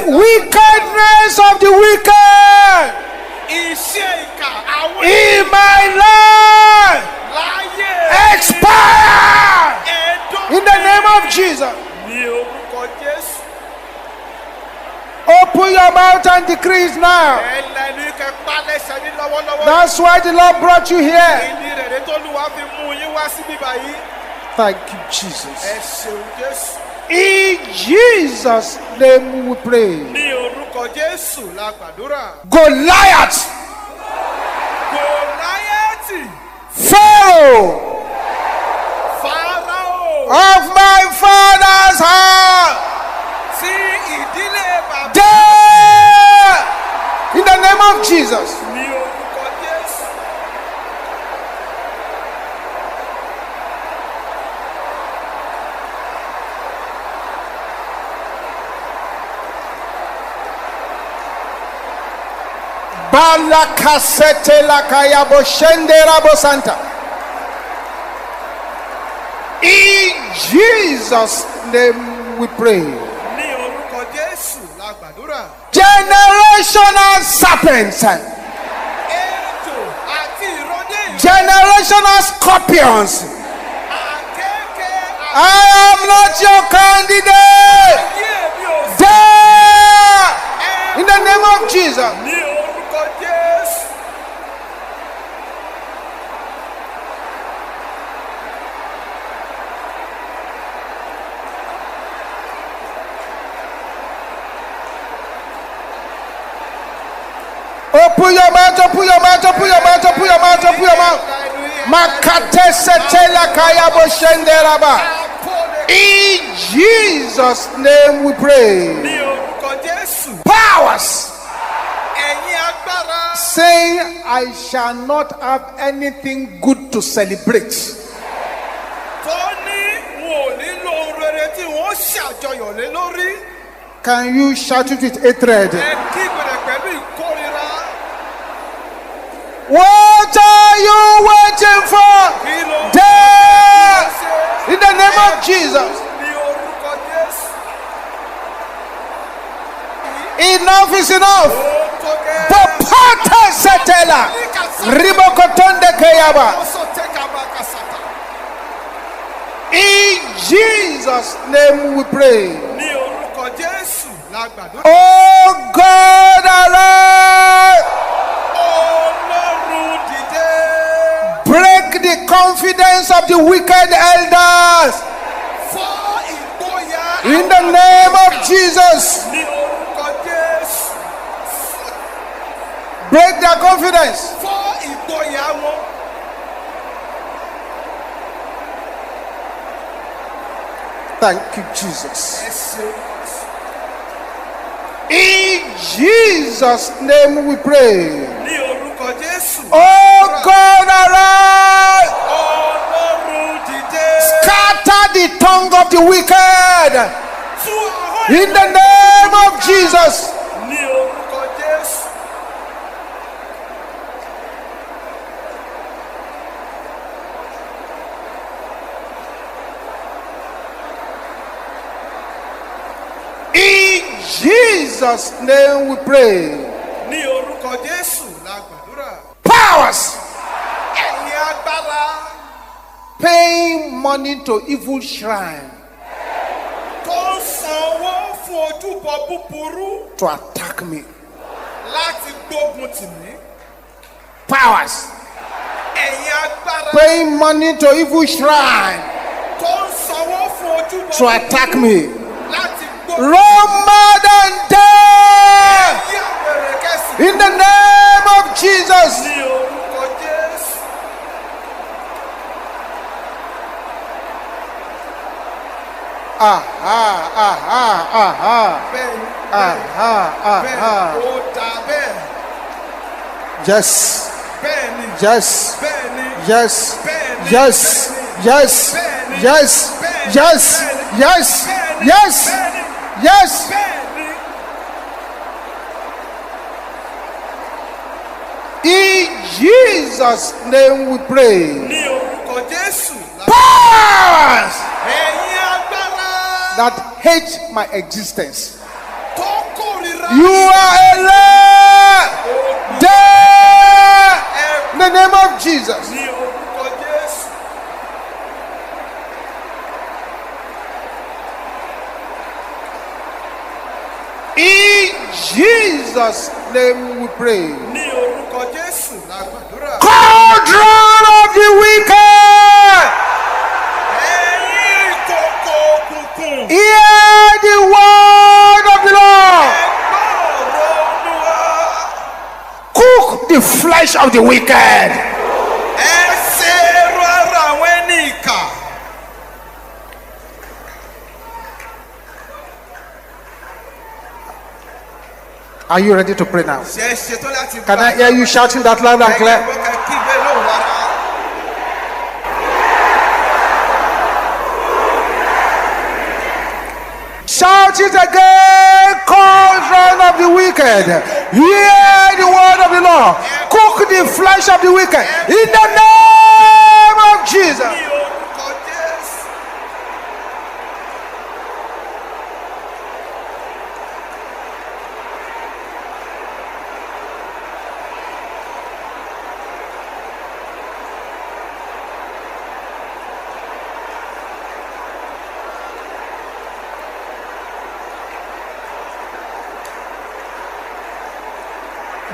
wickedness of the wicked in my life expire in the name of Jesus. Open your mouth and decree it now. That's why the Lord brought you here. Thank you, Jesus. In Jesus' name we pray. Goliath, Pharaoh of my father's house, there in the name of Jesus. Balakasete lakaya boshendera bosanta. In Jesus' name we pray. Generational serpents, generational scorpions, I am not your candidate. There in the name of Jesus. Open your mouth, open your mouth, open your mouth, open your mouth, open your mouth. Makate setela kaya boshenderaba. In Jesus' name we pray. Powers saying I shall not have anything good to celebrate. Can you shout it with hatred? What are you waiting for? There, in the name of Jesus. Enough is enough. Popata setela, ribokotonde kayaba. In Jesus' name we pray. Oh God, alive. Break the confidence of the wicked elders in the name of Jesus. Break their confidence. Thank you, Jesus. In Jesus' name we pray. Oh God, arise. Scatter the tongue of the wicked in the name of Jesus. In Jesus' name we pray. Powers paying money to evil shrine to attack me. Powers paying money to evil shrine to attack me. Roma than death in the name of Jesus. Yes. Yes. Yes. Yes. Yes. Yes. Yes. Yes. Yes. Yes. In Jesus' name we pray. Powers that hate my existence, Jesus. In Jesus' name we pray. Cauldron of the wicked, hear the word of the Lord. Cook the flesh of the wicked. Are you ready to pray now? Can I hear you shouting that loud and clear? Shout it again, cauldron of the wicked. Hear the word of the Lord. Cook the flesh of the wicked. In the name of Jesus.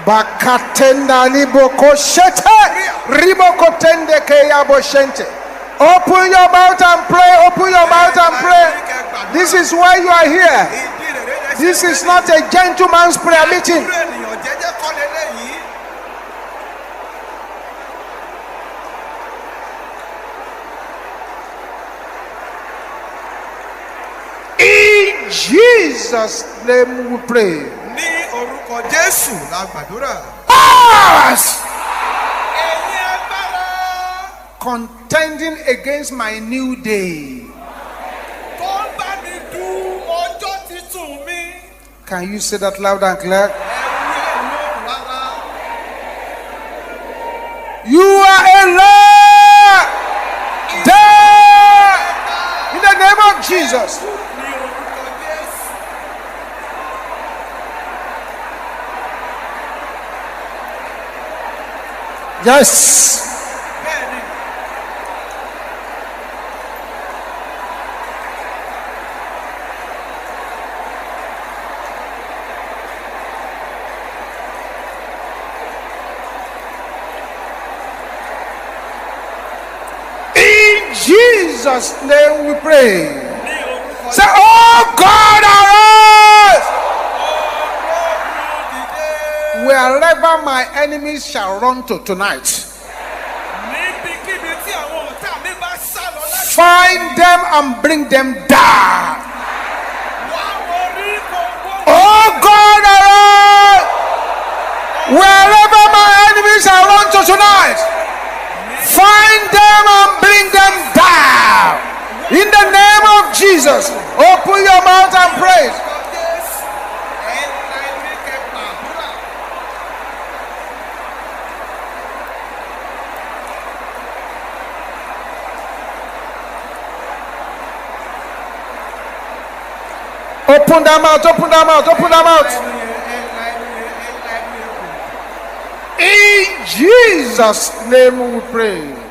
Bakatenda liboko shete riboko tende keyabo shente. Open your mouth and pray. Open your mouth and pray. This is why you are here. This is not a gentleman's prayer meeting. In Jesus' name we pray. Powers contending against my new day. Can you say that loud and clear? You are a Lord there in the name of Jesus. Yes. In Jesus' name we pray. Say, oh God, arise. Wherever my enemies shall run to tonight, find them and bring them down. Oh God, arise. Wherever my enemies shall run to tonight, find them and bring them down. In the name of Jesus, open your mouth and praise. Open them out, open them out, open them out. In Jesus' name we pray.